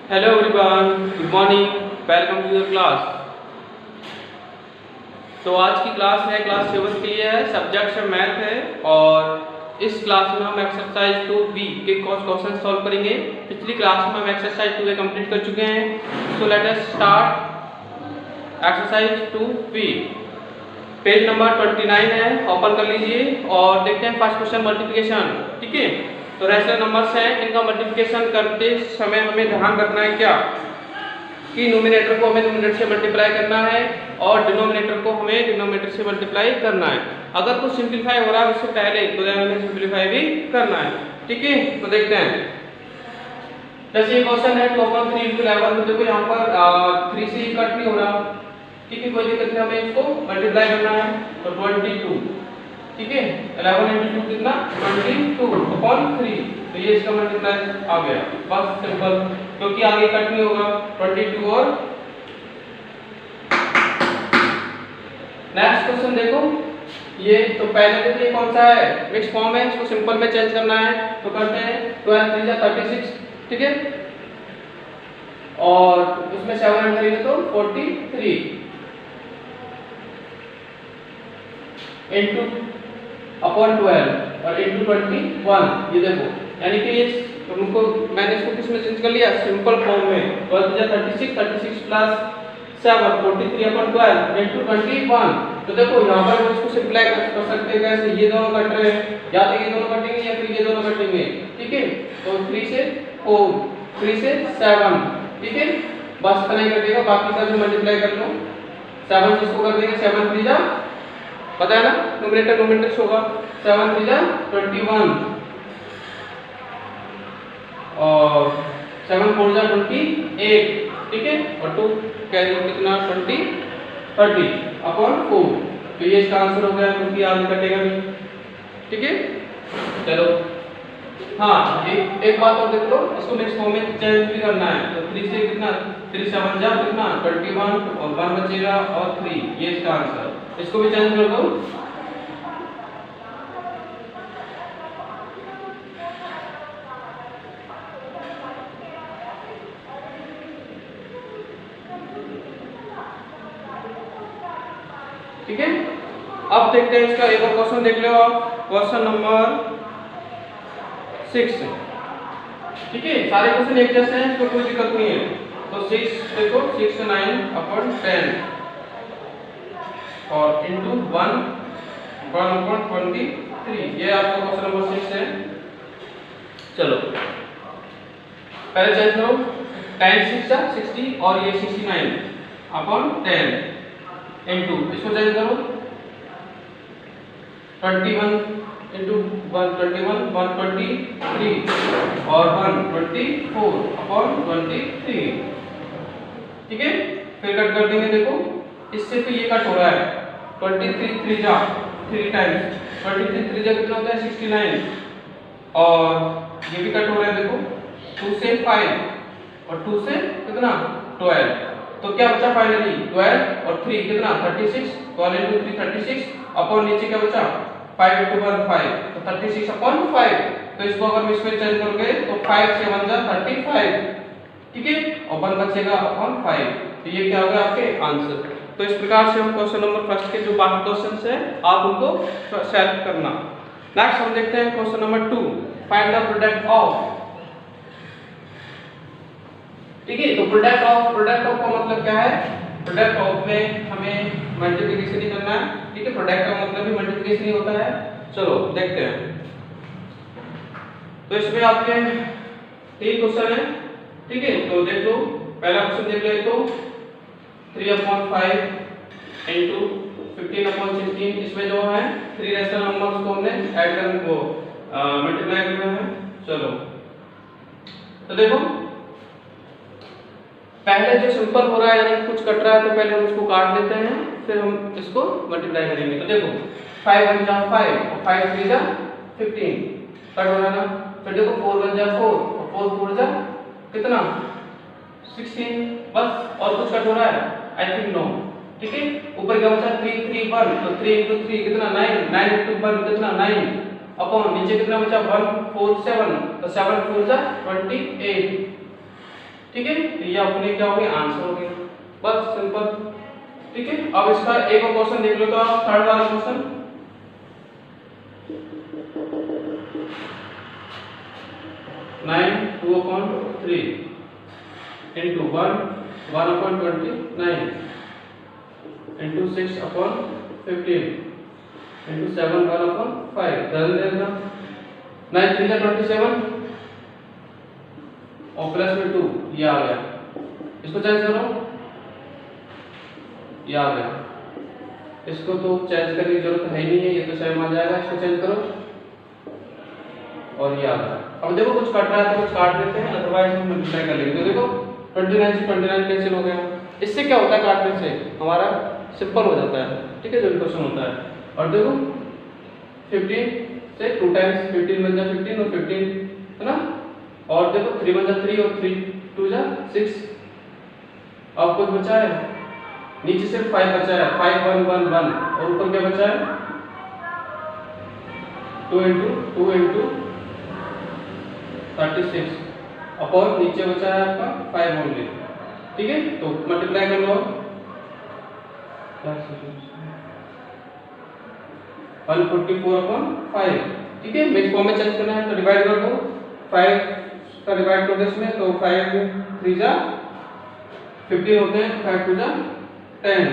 Hello everyone, good morning, welcome to your class. तो आज की क्लास है क्लास 7 के लिए है, सब्जेक्ट मैथ है और इस क्लास में हम एक्सरसाइज 2B के क्वेश्चन सॉल्व करेंगे। पिछली क्लास में हम एक्सरसाइज 2A कंप्लीट कर चुके हैं। So let us start exercise 2B। Page number 29 है, ओपन कर लीजिए और देखते हैं फर्स्ट क्वेश्चन मल्टीप्लिकेशन। ठीक है, तो रैशनल नंबर्स हैं, इनका मल्टीप्लिकेशन करते समय हमें ध्यान रखना है क्या कि न्यूमरेटर को हमें न्यूमरेटर से मल्टीप्लाई करना है और डिनोमिनेटर को हमें डिनोमिनेटर से मल्टीप्लाई करना है। अगर कुछ सिंपलीफाई हो रहा है उससे पहले तो हमें सिंपलीफाई भी करना है। ठीक है, तो देखते हैं। जैसे ये क्वेश्चन है 2 अपॉन 3 into 11, तो देखो यहाँ पर 3 से कट नहीं हो रहा। ठीक है, कोई दिक्कत नहीं, हमें इसको मल्टीप्लाई करना है तो 22। ठीक है, 11 into 2 कितना 22 अपॉन 3, तो ये इसका मल्टीप्लाई आ गया। बस सिंपल, क्योंकि आगे कट नहीं होगा 22 और नेक्स्ट क्वेश्चन देखो ये। तो पहले तो ये कौन सा है, मिक्स फॉर्म है, इसको सिंपल में चेंज करना है तो करते हैं 12 3 जा 36। ठीक है, और उसमें 7 ऐड करेंगे तो 43 इनटू अपॉन 12 और इनटू 21। ये देखो, यानी कि ये तुमको मैंने इसको किस में चेंज कर लिया, सिंपल फॉर्म में। 12 जा 36, 36 प्लस 7 43 अपॉन 12 इनटू 21। तो देखो यहाँ पर हम इसको सिंपलाई कर सकते हैं कैसे, ये दोनों कट रहे हैं, या तो ये दोनों कटेंगे या फिर ये दोनों कटेंगे। ठीक है, तो 3 से 4, 3 से 7। ठीक है, बस इतना ही कटेगा, बाकी सब मल्टीप्लाई कर लो। 7 से इसको कर देंगे, 7 3 जा, पता है ना, न्यूमरेटर न्यूमरेटर होगा, 7 3 जा 21 और 7 4 जा 28। ठीक है, और 2 कैरी कितना 30 अपॉन 4, तो ये इसका आंसर हो गया, क्योंकि आगे कटेगा नहीं। ठीक है, चलो हाँ, एक बात और देख लो, इसको मिक्स फॉर्म में चेंज भी करना है। तो 3 से कितना 3 7 जा कितना 21 और 1 बचेगा और 3, ये इसका आंसर। इसको भी चेंज कर दो। ठीक है, अब देखते हैं इसका एक और क्वेश्चन देख लो आप, क्वेश्चन नंबर 6। ठीक है, सारे क्वेश्चन एक जैसे हैं, इसमें कोई दिक्कत नहीं है। तो 6 देखो, 6 9 अपॉन 10 और इनटू 1 अपॉन 23। ये आपका क्वेश्चन नंबर 6 है। चलो पहले चेंज करो, 10 6 जा 60 और ये 69 अपॉन 10 इनटू, इसको चेंज करो 21 इनटू 121 123 और 124 अपॉन 23। ठीक है, फिर कट कर देंगे। देखो इससे तो ये कट हो रहा है, 23 3 जा 3 टाइम्स 23 3 जा कितना होता है 69 और ये भी कट हो रहा है। देखो 2 से 5 और 2 से कितना 12, तो क्या बचा फाइनली 12 और 3 कितना 36, 12 into 3 36 अपॉन नीचे क्या बचा 5 into 1 5, तो 36 अपॉन 5। तो इसको अगर इसमें चेंज करोगे तो 5 से 1 जा 35। ठीक है, और 1 बचेगा अपॉन 5, तो ये क्या होगा आपके आंसर। तो इस प्रकार से हम क्वेश्चन नंबर फर्स्ट के जो बाकी क्वेश्चंस है आप उनको सॉल्व करना। नेक्स्ट हम देखते हैं question number 2, find the product of. ठीक है, तो प्रोडक्ट ऑफ का मतलब क्या है, प्रोडक्ट ऑफ में हमें मल्टीप्लिकेशन ही करना है। ठीक है, प्रोडक्ट का मतलब भी मल्टीप्लिकेशन ही होता है। चलो देखते हैं। तो इसमें आपके 3 क्वेश्चन है। ठीक है, तो देख लो, पहला क्वेश्चन देख ले तो 3 अपॉन 5 इनटू 15 अपॉन 16। इसमें जो है 3 रैशनल नंबर्स को हमने ऐड करने को मल्टीप्लाई करना है। चलो तो देखो, पहले जो सिंपल हो रहा है यानी कुछ कट रहा है, तो पहले हम इसको काट लेते हैं, फिर हम इसको मल्टीप्लाई करेंगे। तो देखो 5 1 जा 5 और 5 3 जा 15, कट हो रहा है ना। फिर देखो 4 1 जा 4 और 4 4 जा कितना 16, बस। और कुछ कट हो रहा है आई थिंक नो। ठीक है, ऊपर क्या बचा 3 3 1, तो 3 into 3 कितना 9, 9 into 1 कितना 9 अपॉन नीचे कितना बचा 1 4 7, तो 7 4 जा 28। ठीक है, तो ये अपने क्या हो गया आंसर हो गया, बस सिंपल। ठीक है, अब इसका एक और क्वेश्चन देख लो तो आप थर्ड वाला क्वेश्चन। 9 2/3 into 1 1/29 into 6/15 into 7 1/5 जल्दी देखना। 9 3 जा 27 और प्लस में 2 ये आ गया, इसको चेंज करो, ये आ गया, इसको तो चेंज करने की जरूरत है नहीं है, ये तो सेम आ जाएगा, इसको चेंज करो और ये आ गया। अब देखो कुछ कट रहा है तो कुछ काट देते हैं, अदरवाइज हम मल्टीप्लाई कर लेंगे। तो देखो 29 से 29 कैंसिल हो गया, इससे क्या होता है काटने से हमारा सिंपल हो जाता है। ठीक है, जो क्वेश्चन होता है। और देखो 15 से 2 टाइम्स 15 बन जा 15 और 15 है ना, और देखो 3 बन जा 3 और 3 2 जा 6। अब कुछ बचा है, नीचे सिर्फ 5 बचा है, 5 1 1 1 और ऊपर क्या बचा है 2 into 36 अपॉन नीचे बचा है आपका 5 ओनली। ठीक है, तो मल्टीप्लाई कर लो 144/5। ठीक है, मिक्स फॉर्म में चेंज करना है तो डिवाइड कर दो, 5 का डिवाइड कर दो इसमें, तो 5 3 जा 15 होते हैं, 5 2 जा 10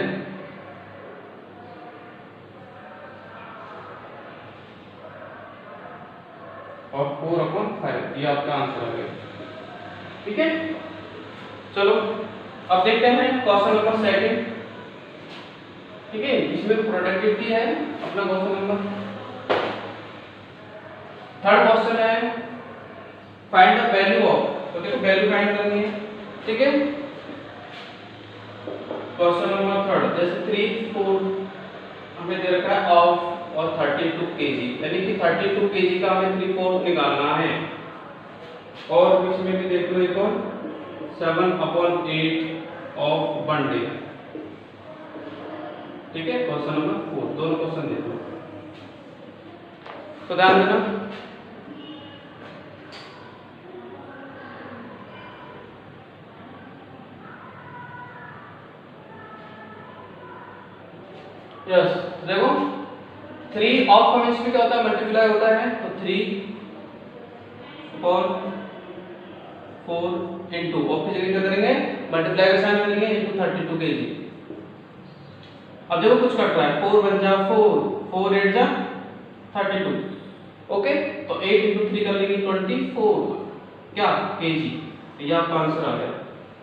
और 4/5 ये आपका आंसर आ गया। ठीक है, चलो अब देखते हैं क्वेश्चन नंबर 2। ठीक है, इसमें प्रोडक्टिविटी है अपना क्वेश्चन नंबर। थर्ड क्वेश्चन है फाइंड द वैल्यू ऑफ, तो देखो वैल्यू फाइंड करनी है। ठीक है, क्वेश्चन नंबर थर्ड, जैसे 3 4 हमें दे रखा है ऑफ और 32 kg, यानी कि 32 kg का हमें 3/4 निकालना है। और इसमें भी देख लो एक और 7/8 ऑफ 1 डे। ठीक है, क्वेश्चन नंबर 4, दोनों क्वेश्चन देख लो तो ध्यान देना। यस, देखो 3 ऑफ का मींस क्या होता है मल्टीप्लाई होता है, तो 3/4 into ऑफ की जगह क्या करेंगे मल्टीप्लाई का साइन डालेंगे into 32 kg। अब देखो कुछ कट रहा है, 4 बन जा 4 4 8 जा 32। ओके, तो 8 into 3 कर लेंगे 24 क्या kg, ये आपका आंसर आ गया।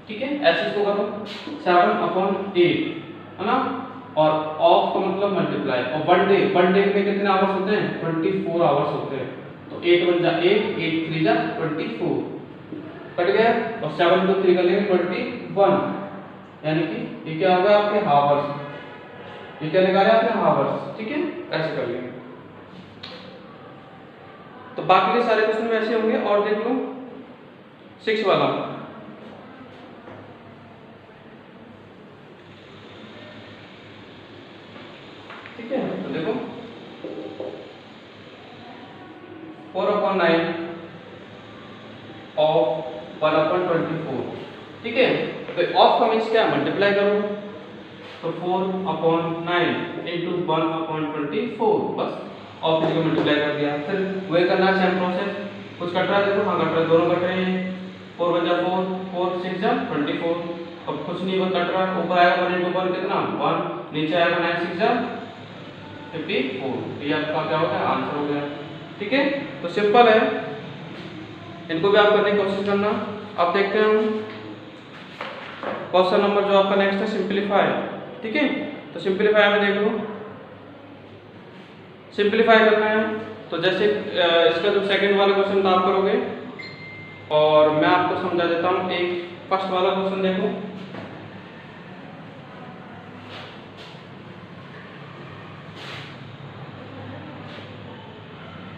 ठीक है, ऐसे इसको करो 7/8 है ना, और ऑफ का मतलब मल्टीप्लाई, और 1 डे में कितने आवर्स होते हैं 24 आवर्स होते हैं, तो 8 बन जा 8 8 3 जा 24 कट गया, और 7 into 3 कर लेंगे 21, यानी कि ये क्या होगा आपके हावर्स, ये क्या निकाले आपने हावर्स। ठीक है, ऐसे कर लेंगे। तो बाकी के सारे क्वेश्चन वैसे होंगे। और देख लो 6 वाला, ठीक है, तो देखो 4/9 ऑफ 1/24। ठीक है, तो ऑफ का मींस क्या मल्टीप्लाई करो, तो 4/9 into 1/24, बस ऑफ की जगह मल्टीप्लाई कर दिया। फिर वही करना सेम प्रोसेस, कुछ कट रहा है देखो, हाँ कट रहा है, दोनों कट रहे हैं, 4 बन जा 4 4 6 जा 24। अब कुछ नहीं बस कट रहा, ऊपर आएगा 1 into 1 कितना 1, नीचे आएगा 9 6 जा 54, ये आपका क्या हो गया आंसर हो गया। ठीक है, तो सिंपल है, इनको भी आप करने की कोशिश करना। अब देखते हैं हम क्वेश्चन नंबर जो आपका नेक्स्ट है सिंपलीफाई। ठीक है, तो सिंपलीफाई में देख लो, सिंपलीफाई करना है तो जैसे इसका जो सेकंड वाला क्वेश्चन था आप करोगे, और मैं आपको समझा देता हूँ। एक फर्स्ट वाला क्वेश्चन देखो,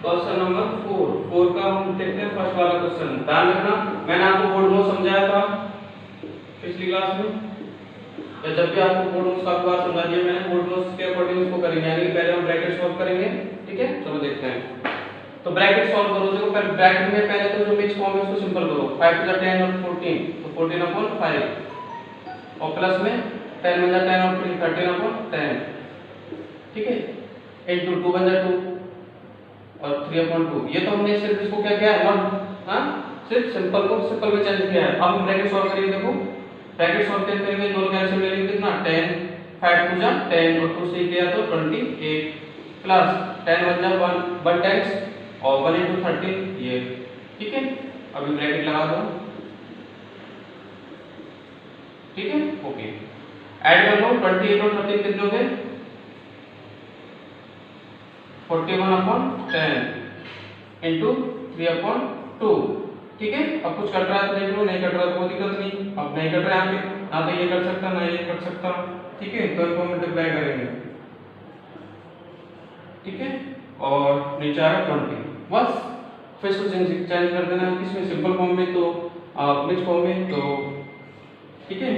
क्वेश्चन नंबर 4 का हम देखते हैं फर्स्ट वाला क्वेश्चन। ध्यान रखना, मैंने आपको बोर्ड नोट समझाया था पिछली क्लास में, या जब भी आपको बोर्ड नोट्स का बार समझा दिया मैंने, बोर्ड नोट्स के अकॉर्डिंग इसको करेंगे, यानी कि पहले हम ब्रैकेट सॉल्व करेंगे। ठीक है, चलो देखते हैं। तो ब्रैकेट सॉल्व करो, देखो ब्रैकेट में पहले तो जो मिक्स फॉर्म है उसको सिंपल करो, 5 to the 10 और 14, तो तो 14/5 और प्लस में 10 बन जाता 10 और 3 13/10, ठीक है, इंटू 2 बन जाता 2 और 3/2। ये तो हमने सिर्फ इसको क्या किया है, नॉट हाँ सिर्फ सिंपल को सिंपल में चेंज किया है। अब हम ब्रैकेट सॉल्व करेंगे, देखो ब्रैकेट सॉल्व करेंगे, दोनों कैंसिल करेंगे, कितना 10 5 2 जा 10 और 2 से किया तो 28 प्लस 10 बन जा 1 टाइम्स और 1 into 13 ये, ठीक है। अभी ब्रैकेट लगा दो, ठीक है, ओके। ऐड कर लो 28 और 13 कितने हो गए 41/10 इंटू 3/2, ठीक है। अब कुछ कट रहा है तो देख लो, नहीं कट रहा तो कोई दिक्कत नहीं। अब नहीं कट रहा है यहाँ पे, ना तो ये कर सकता ना ये कर सकता, ठीक है, तो इनको मल्टीप्लाई करेंगे, ठीक है, और नीचे आएगा 20। बस फिर इसको चेंज कर देना है, किसमें सिंपल फॉर्म में तो मिक्स फॉर्म में, तो ठीक है।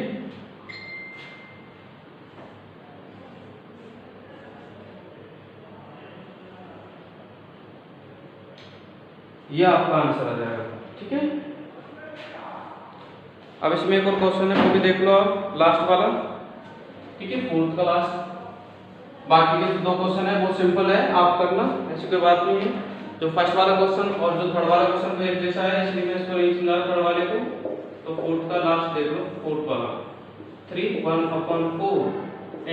ये आपका आंसर आ जाएगा, ठीक है। अब इसमें एक और क्वेश्चन है, वो भी देख लो आप, लास्ट वाला, ठीक है, फोर्थ का लास्ट। बाकी के दो क्वेश्चन है बहुत सिंपल है, आप करना, ऐसी कोई बात नहीं है। जो फर्स्ट वाला क्वेश्चन और जो थर्ड वाला क्वेश्चन तो एक जैसा है, इसलिए मैं इसको नहीं समझा थर्ड वाले को। तो फोर्थ का लास्ट देख लो, फोर्थ वाला 3 1/4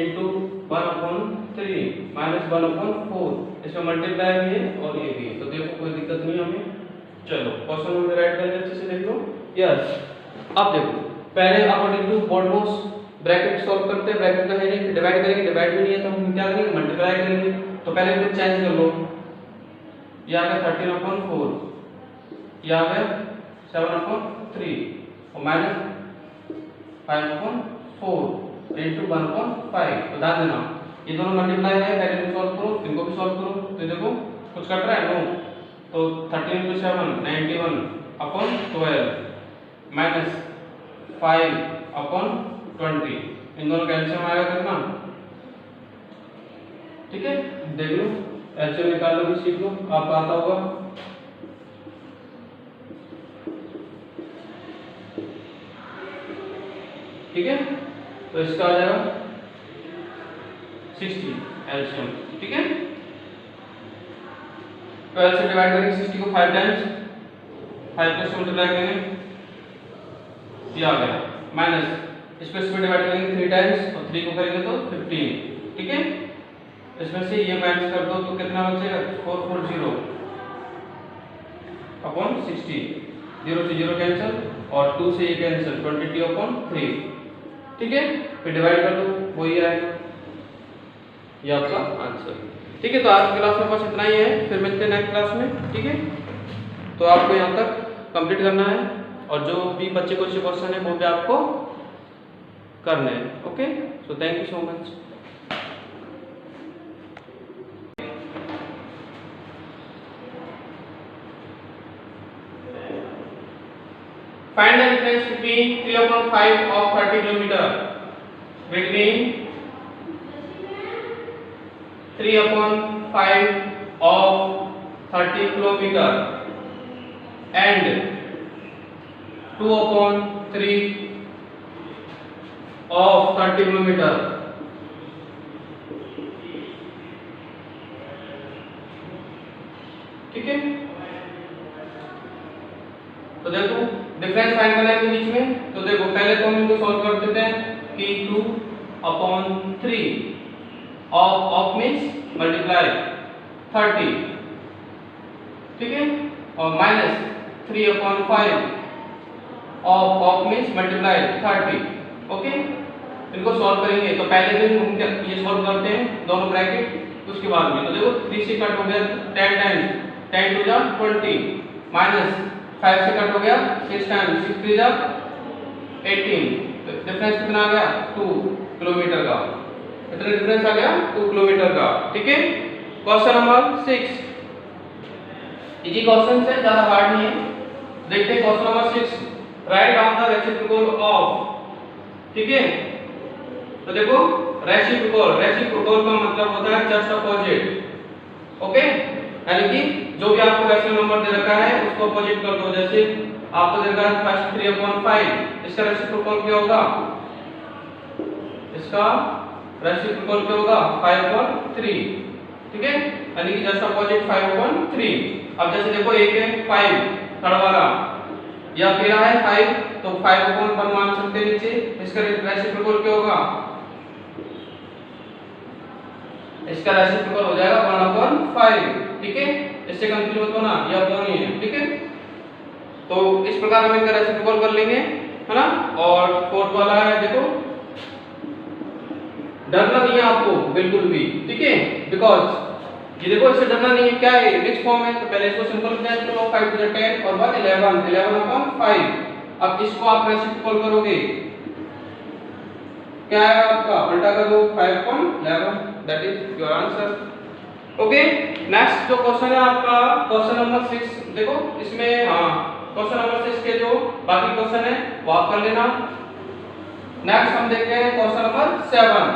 इंटू 1/3 माइनस 1/4, इसमें मल्टीप्लाई भी है और ये भी है, तो देखो कोई दिक्कत नहीं हमें। चलो क्वेश्चन में राइट करके अच्छे से देख लो, यस। अब देखो पहले अकॉर्डिंग टू बॉडमोस ब्रैकेट सॉल्व करते हैं, ब्रैकेट का है नहीं, डिवाइड करेंगे, डिवाइड भी नहीं है तो हम क्या करेंगे, मल्टीप्लाई करेंगे। तो पहले इसको चेंज कर लो, ये आ गया 13/4, ये आ गया 7/3 और माइनस 5/4 इंटू 1/5। तो ध्यान देना ये दोनों मल्टीप्लाई है, पहले इनको सॉल्व करो, इनको भी सॉल्व करो। तो देखो कुछ कट रहा है, नो, तो 13 into 7 91/12 माइनस 5/20, इन दोनों का एलसीएम आएगा कितना, ठीक है, देख लो एलसीएम निकालना भी सीख लो, आपको आता होगा। ठीक है, तो इसका आ जाएगा 60 एलसीएम, ठीक है। 12 से डिवाइड करेंगे 60 को 5 टाइम्स, 5 से मल्टीप्लाई करेंगे, ये आ गया माइनस, इसको इसमें डिवाइड करेंगे 3 टाइम्स और 3 को करेंगे तो 15, ठीक है। इसमें से ये माइनस कर दो तो कितना बचेगा 440 अपॉन 60, 0 से 0 कैंसिल और 2 से ये कैंसिल, 22/3, ठीक है। फिर डिवाइड कर दो, वही आएगा, ये आपका आंसर, ठीक है। तो आज की क्लास में बस इतना ही है, फिर मिलते हैं नेक्स्ट क्लास में, ठीक है। तो आपको यहाँ तक कंप्लीट करना है और जो भी बच्चे को अच्छे क्वेश्चन है वो भी आपको करने हैं, okay. So thank you so much. Find the difference between 3/5 of 30 kilometer. Between 3/5 of 30 kilometer and 2/3 of 30 kilometer. ठीक है, तो देखो डिफरेंस फाइंड करना है इनके बीच में। तो देखो पहले तो हम इनको सॉल्व कर देते हैं कि 2/3 ऑफ मींस मल्टीप्लाई 30, ठीक है, और minus 3/5 of means multiply 30, okay. इनको सॉल्व करेंगे तो पहले दिन हम ये सॉल्व करते हैं दोनों ब्रैकेट, उसके बाद में तो देखो 3 से कट हो गया 10 टाइम्स, 10 2 जा 20 माइनस 5 से कट हो गया 6 टाइम्स, 6 3 जा 18, तो डिफरेंस कितना आ गया 2 किलोमीटर का, कितना डिफरेंस आ गया 2 किलोमीटर का, ठीक है। क्वेश्चन नंबर 6 इजी क्वेश्चन है, ज्यादा हार्ड नहीं है। देखते हैं question number 6, write down the reciprocal of, ठीक है। तो देखो रेसिप्रोकल का मतलब होता है जस्ट अपोजिट, ओके। यानी कि जो भी आपको रैशनल नंबर दे रखा है उसको अपोजिट कर दो। जैसे आपको दे रखा है फर्स्ट 3/5, इसका रेसिप्रोकल क्या होगा, इसका रेसिप्रोकल क्या होगा 5/3, ठीक है, यानी कि जस्ट अपोजिट 5/3। अब जैसे देखो एक है 5 थर्ड वाला, या फिर है 5 तो 5/1 मान सकते हैं नीचे, इसका रेसिप्रोकल क्या होगा, इसका रेसिप्रोकल हो जाएगा 1/5, ठीक है, इससे कंफ्यूज मत होना, यह 1 ही है, ठीक है। तो इस प्रकार हम इनका रेसिप्रोकल कर लेंगे, है ना। और फोर्थ वाला है देखो, डरना नहीं है आपको बिल्कुल भी, ठीक है, बिकॉज ये देखो इससे डरना नहीं है, क्या है मिक्स फॉर्म है, तो पहले इसको सिंपल चेंज करो, 5 to the 10 और 1 11/5। अब इसको आप रेसिप्रोकल करोगे, क्या है आपका, उल्टा कर दो 5/11, that is your answer. Okay, next जो क्वेश्चन है आपका क्वेश्चन नंबर 6, देखो इसमें क्वेश्चन नंबर 6 के जो बाकी क्वेश्चन है वो आप कर लेना। नेक्स्ट हम देखते हैं क्वेश्चन नंबर 7।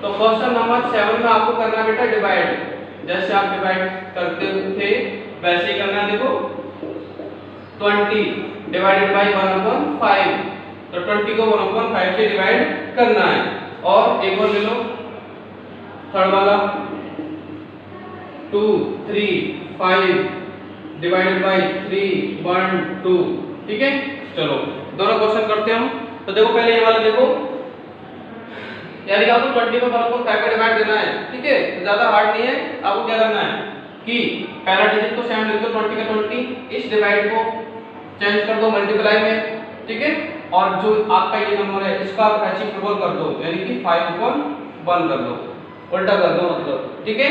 तो क्वेश्चन नंबर 7 में आपको करना है बेटा डिवाइड, जैसे आप डिवाइड करते थे वैसे ही करना है। देखो 20 डिवाइडेड बाय 1/5, तो 20 को 1/5 से डिवाइड करना है। और एक और ले लो थर्ड वाला 2 3 5 डिवाइडेड बाय 3 1 2, ठीक है। चलो दोनों क्वेश्चन करते हैं हम। तो देखो पहले ये वाला देखो, यानी कि आपको 20 को 1/5 का डिवाइड देना है, ठीक है, तो ज्यादा हार्ड नहीं है। आपको क्या करना है कि पहला डिजिट को सेम लिख दो, 20 का 20, इस डिवाइड को चेंज कर दो मल्टीप्लाई में, ठीक है, और जो आपका ये नंबर है इसका आप रेसिप्रोकल कर दो, यानी कि 5/1 कर दो, उल्टा कर दो मतलब, ठीक है।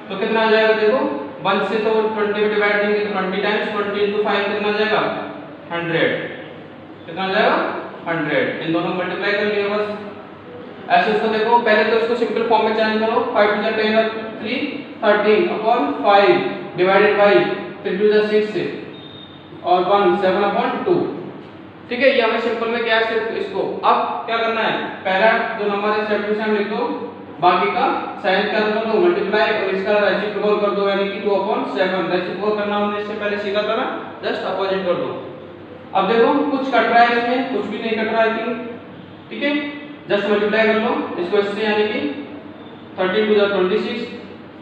तो कितना आ जाएगा देखो, 1 से तो 20 में डिवाइड देंगे तो 20 टाइम्स 20 into 5 कितना आ जाएगा 100, कितना आ जाएगा 100। इन दोनों मल्टीप्लाई कर लिया बस। ऐसे उसको देखो, पहले तो इसको सिंपल फॉर्म में चेंज करो, 5 to the 10 और 3 13/5 डिवाइडेड बाय 3 to the 6 और 1 7/2, ठीक है। ये हमें सिंपल में क्या है, सिर्फ इसको अब क्या करना है, पहला जो नंबर है सेम टू सेम लिख दो, बाकी का साइन कर दो मल्टीप्लाई और इसका रेसिप्रोकल कर दो, यानी कि 2/7। रेसिप्रोकल करना हमने इससे पहले सीखा था ना, जस्ट अपोजिट कर दो। अब देखो कुछ कट रहा है इसमें, कुछ भी नहीं कट रहा है, ठीक है, जस्ट मल्टीप्लाई कर लो इसको इससे, यानी कि 13 to the 26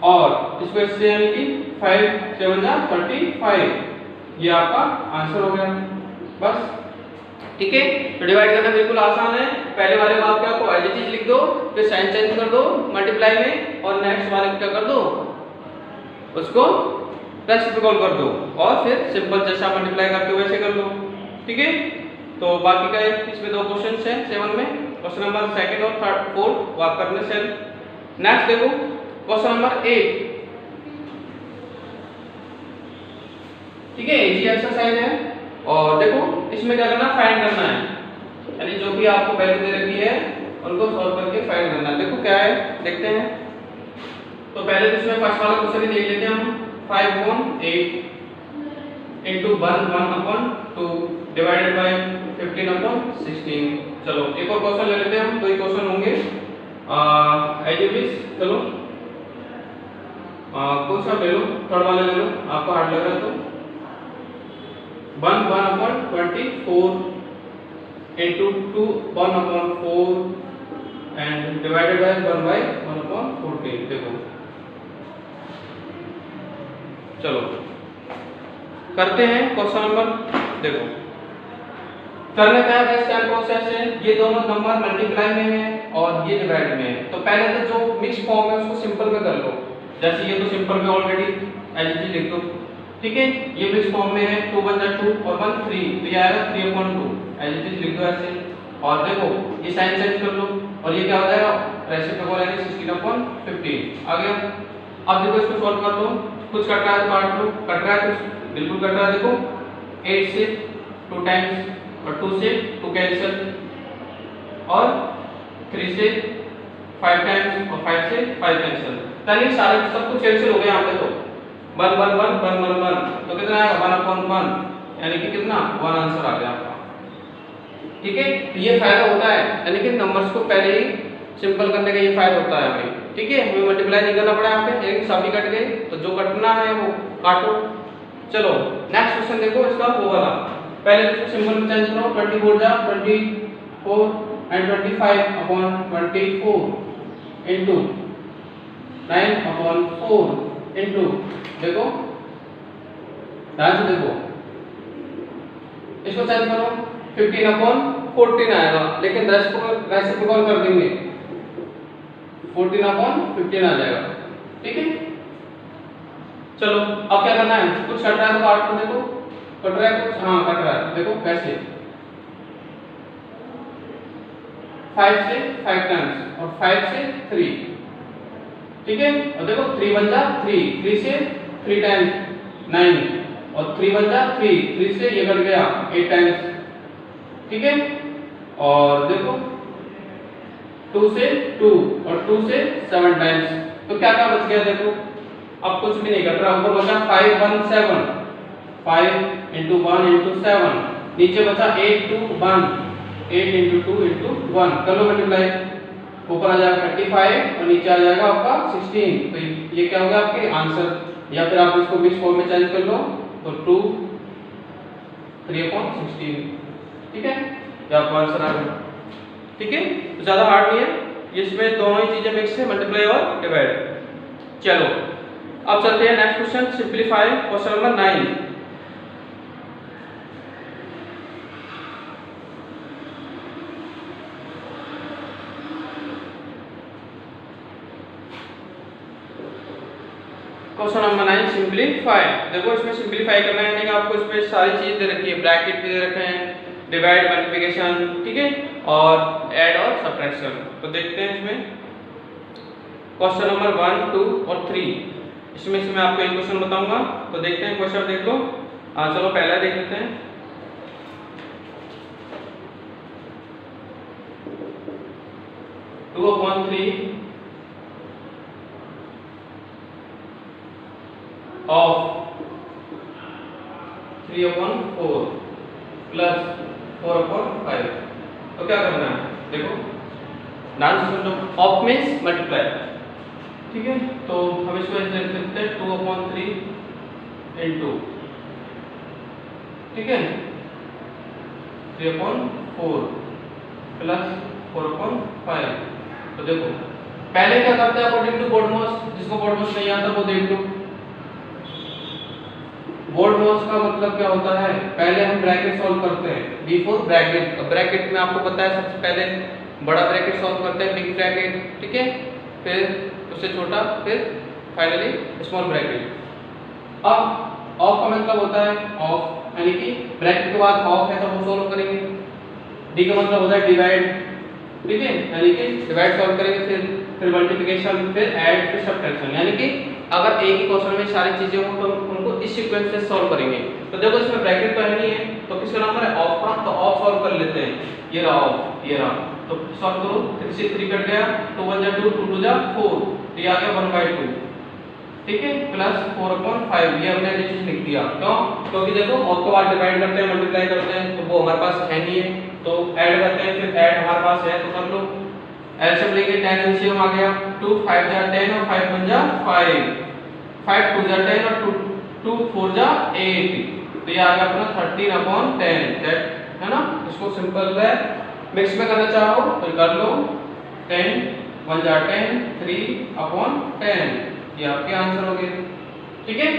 और इसको इससे, यानी कि 5 7 जा 35। ये आपका आंसर हो गया बस, ठीक है। तो डिवाइड करना बिल्कुल आसान है। पहले वाले में आप क्या को एज इट इज लिख दो, फिर साइन चेंज कर दो मल्टीप्लाई में, और नेक्स्ट वाले क्या कर दो, उसको रेसिप्रोकल कर दो, और फिर सिंपल जैसा मल्टीप्लाई करते हो वैसे कर लो, ठीक है। तो बाकी का इसमें दो क्वेश्चंस हैं 7 में, क्वेश्चन नंबर 2 और 3 4 वो आप करने से। नेक्स्ट देखो क्वेश्चन नंबर 8, ठीक है, इजी एक्सरसाइज है। और देखो इसमें क्या करना, फाइंड करना है, यानी जो भी आपको वैल्यू दे रखी है उनको सॉल्व करके फाइंड करना है। देखो क्या है देखते हैं। तो पहले तो इसमें फर्स्ट वाला क्वेश्चन ही देख लेते हैं हम, 5/8 into 1/2 डिवाइडेड बाय 15/16। चलो एक और क्वेश्चन ले लेते हैं हम, दो ही क्वेश्चन होंगे एज इट इज। चलो कौन सा ले लो, थर्ड वाला ले लो, आपको हार्ड लग रहा है तो 1/24 into 1/4 and divided by 1/1/14। देखो चलो करते हैं क्वेश्चन नंबर, देखो करने का है सेम प्रोसेस है, ये दोनों नंबर मल्टीप्लाई में है और ये डिवाइड में है। तो पहले तो जो मिक्स फॉर्म है उसको सिंपल में कर लो, जैसे ये तो सिंपल में ऑलरेडी एज इट इज लिख दो, ठीक है। ये मिक्स फॉर्म में है, 2 1 2 और 1 3, तो ये आएगा 3/2 एज इट इज लिख दो ऐसे। और देखो ये साइन चेंज कर लो, और ये क्या हो जाएगा रेसिप्रोकल, यानी 16/15 आ गया। अब देखो इसको सॉल्व कर लो, कुछ कट रहा है तो काट लो, कट रहा है कुछ बिल्कुल कट रहा है। देखो 8 से 2 टाइम्स और 2 से 2 कैंसिल, और 3 से 5 टाइम्स और 5 से 5 कैंसिल, यानी सारे सब कुछ कैंसिल हो गए यहाँ पे। तो 1 1 1 1 1 1, तो कितना आएगा 1/1, यानी कि कितना 1 आंसर आ गया आपका, ठीक है। तो ये फायदा होता है, यानी कि नंबर्स को पहले ही सिंपल करने का ये फायदा होता है हमें, ठीक है। हमें मल्टीप्लाई नहीं करना पड़ा यहाँ पे, लेकिन सभी कट गए, तो जो कटना है वो काटो। चलो नेक्स्ट क्वेश्चन देखो इसका वो वाला। पहले तो सिंपल में चेंज करो, 24 जा 24 and 25 upon 24 into 9 upon 4 into, देखो ध्यान से देखो, इसको चेंज करो, 15 अपॉन 14 आएगा, लेकिन रेसिप्रोकल कर देंगे, 14 अपॉन 15 आ जाएगा, ठीक है। चलो अब क्या करना है, कुछ कट रहा है तो काट को देखो, कट रहा है कुछ, हाँ कट रहा है, देखो कैसे, 5 से 5 टाइम्स और 5 से 3, ठीक है। और देखो 3 1 जा 3, 3 से 3 टाइम्स 9 और 3 1 जा 3, 3 से ये कट गया 8 टाइम्स, ठीक है। और देखो 2 से 2 और 2 से 7 टाइम्स, तो क्या क्या बच गया देखो, अब कुछ भी नहीं कट रहा, ऊपर बचा 5 1 7, 5 इंटू 1 इंटू 7, नीचे बचा 8 2 1, 8 इंटू 2 इंटू 1, कर लो मल्टीप्लाई, ऊपर आ जाएगा 35 और नीचे आ जाएगा आपका 16, तो ये क्या हो गया आपके आंसर, या फिर आप इसको मिक्स फॉर्म में चेंज कर लो, तो 2 3/16, ठीक है, ये आपका आंसर आ गया, ठीक है। तो ज्यादा हार्ड नहीं है, इसमें दोनों ही चीजें मिक्स है, मल्टीप्लाई और डिवाइड। चलो अब चलते हैं next question, simplify question number 9। Question number 9 simplify, देखो इसमें सिंपलीफाई करना है, यानी कि आपको इसमें सारी चीज दे रखी है, ब्रैकेट भी दे रखे हैं, डिवाइड मल्टीप्लिकेशन, ठीक है, और ऐड और सब्ट्रैक्शन। तो देखते हैं इसमें क्वेश्चन नंबर 1 2 और 3, इसमें से मैं आपको एक क्वेश्चन बताऊंगा, तो देखते हैं क्वेश्चन देख लो। चलो पहला देख लेते हैं, two upon 3 of 3 upon 4 plus 4 upon 5, तो क्या करना है देखो, नाम से समझो, ऑफ मींस मल्टीप्लाई, ठीक है। तो हम इसको ऐसे लिख सकते हैं 2 अपॉन 3 इंटू, ठीक है, 3 अपॉन 4 प्लस 4 अपॉन 5। तो देखो पहले क्या करते हैं अकॉर्डिंग टू बोर्डमॉस, जिसको बोर्डमॉस नहीं आता वो देख लो। बोर्डमॉस का मतलब क्या होता है, पहले हम ब्रैकेट सॉल्व करते हैं, बिफोर ब्रैकेट, ब्रैकेट में आपको पता है सबसे पहले बड़ा ब्रैकेट सॉल्व करते हैं, बिग ब्रैकेट, ठीक है, फिर उससे छोटा, फिर फाइनली स्मॉल ब्रैकेट। अब ऑफ का मतलब होता है ऑफ, यानी कि ब्रैकेट के बाद ऑफ है तो वो सॉल्व करेंगे। डी का मतलब होता है डिवाइड, ठीक है, यानी कि डिवाइड सॉल्व करेंगे, फिर मल्टीप्लिकेशन, फिर ऐड, फिर सब्ट्रैक्शन, यानी कि अगर एक ही क्वेश्चन में सारी चीजें हो तो उनको इस सीक्वेंस से सॉल्व करेंगे। तो देखो इसमें ब्रैकेट तो है नहीं है, तो किसका नंबर है ऑफ का, तो ऑफ सॉल्व कर लेते हैं, ये रहा ऑफ, ये रहा, तो सॉल्व करो, 3 से 3 कट गया, 2 1 जा 2, 2 2 जा 4, तो ये आ गया 1/2, ठीक है, प्लस 4 अपॉन 5, ये हमने ये चीज लिख दिया, क्यों, क्योंकि देखो ऑफ के बाद डिवाइड करते हैं, मल्टीप्लाई करते हैं, तो वो हमारे पास है नहीं है, तो ऐड करते हैं, फिर ऐड हमारे पास है तो कर लो, एलसीएम लेंगे, 10 एलसीएम आ गया, 2 5 जा 10 और 5 1 जा 5, 5 2 जा 10 और 2 4 जा 8, तो ये आ गया अपना 13/10, है ना। इसको सिंपल है मिक्स में करना चाहो तो कर लो, 10 1 जा 10, 3/10, ये आपके आंसर हो गए, ठीक है।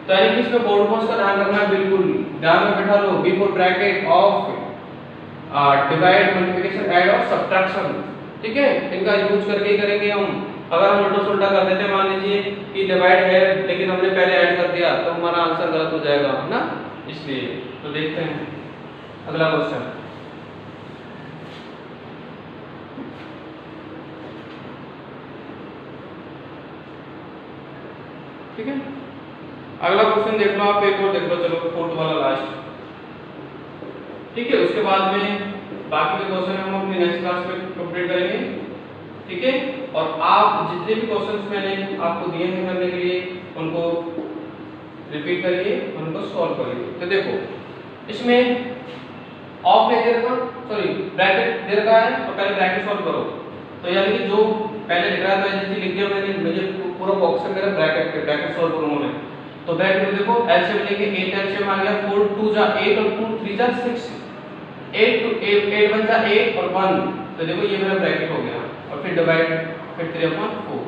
तो यानी कि इसमें बोर्डमॉस का ध्यान रखना, बिल्कुल ध्यान में बैठा लो, before bracket, of, divide, multiplication, add और सब्ट्रैक्शन, ठीक है, इनका यूज करके ही करेंगे हम। अगर हम उल्टा सुल्टा कर देते हैं, मान लीजिए कि डिवाइड है लेकिन हमने पहले ऐड कर दिया, तो हमारा आंसर गलत हो जाएगा, है ना, इसलिए। तो देखते हैं अगला क्वेश्चन, ठीक है। अगला क्वेश्चन देख लो आप, एक और देख लो, चलो 4th वाला लास्ट, ठीक है। उसके बाद में बाकी के क्वेश्चन हम अपनी नेक्स्ट क्लास में कंप्लीट करेंगे, ठीक है। और आप जितने भी क्वेश्चंस मैंने आपको दिए हैं करने के लिए, उनको रिपीट करिए, उनको सॉल्व करिए। तो देखो इसमें ऑफ है दे रखा, सॉरी ब्रैकेट दे रखा है, तो पहले ब्रैकेट सॉल्व करो, तो यानी कि जो पहले लिख रहा था जैसे लिख दिया मैंने, मुझे पूरा बॉक्स है मेरा ब्रैकेट सॉल्व करूंगा मैं। तो ब्रैकेट में देखो एलसीएम लेंगे, 8 एलसीएम आ गया, 4 2 जा 8 और 2 3 जा 6, 8 1 जा 8 और 1, तो देखो ये मेरा ब्रैकेट हो गया। और फिर डिवाइड, फिर 3/4,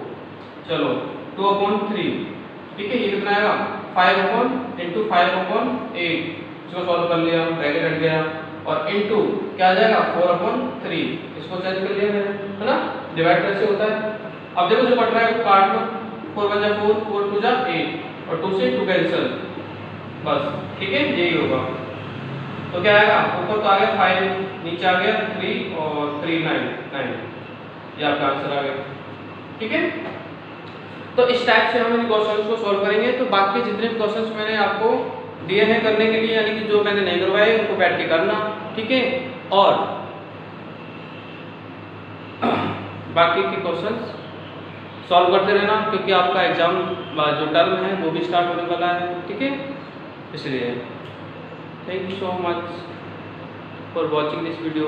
चलो 2/3, ठीक है। ये कितना आएगा 5 into 5/8, इसको सॉल्व कर लिया, ब्रैकेट हट गया, और इनटू क्या आ जाएगा 4/3, इसको चेंज कर लिया मैंने, है ना। डिवाइड कैसे होता है, अब देखो जो कट रहा है काट लो, 4 1 जा 4, 4 2 जा 8 और 2 से 2 कैंसिल, बस ठीक है, यही होगा। तो क्या आएगा, ऊपर तो आ गया 5, नीचे आ गया 3 और 3 9, ये आपका आंसर आ गया, ठीक है। तो इस टाइप से हम इन क्वेश्चंस को सॉल्व करेंगे। तो बाकी जितने भी क्वेश्चंस मैंने आपको दिए हैं करने के लिए, यानी कि जो मैंने नहीं करवाए उनको बैठ के करना, ठीक है। और बाकी के क्वेश्चंस सॉल्व करते रहना, क्योंकि आपका एग्जाम जो टर्म है वो भी स्टार्ट होने वाला है, ठीक है। इसलिए thank you so much for watching this video.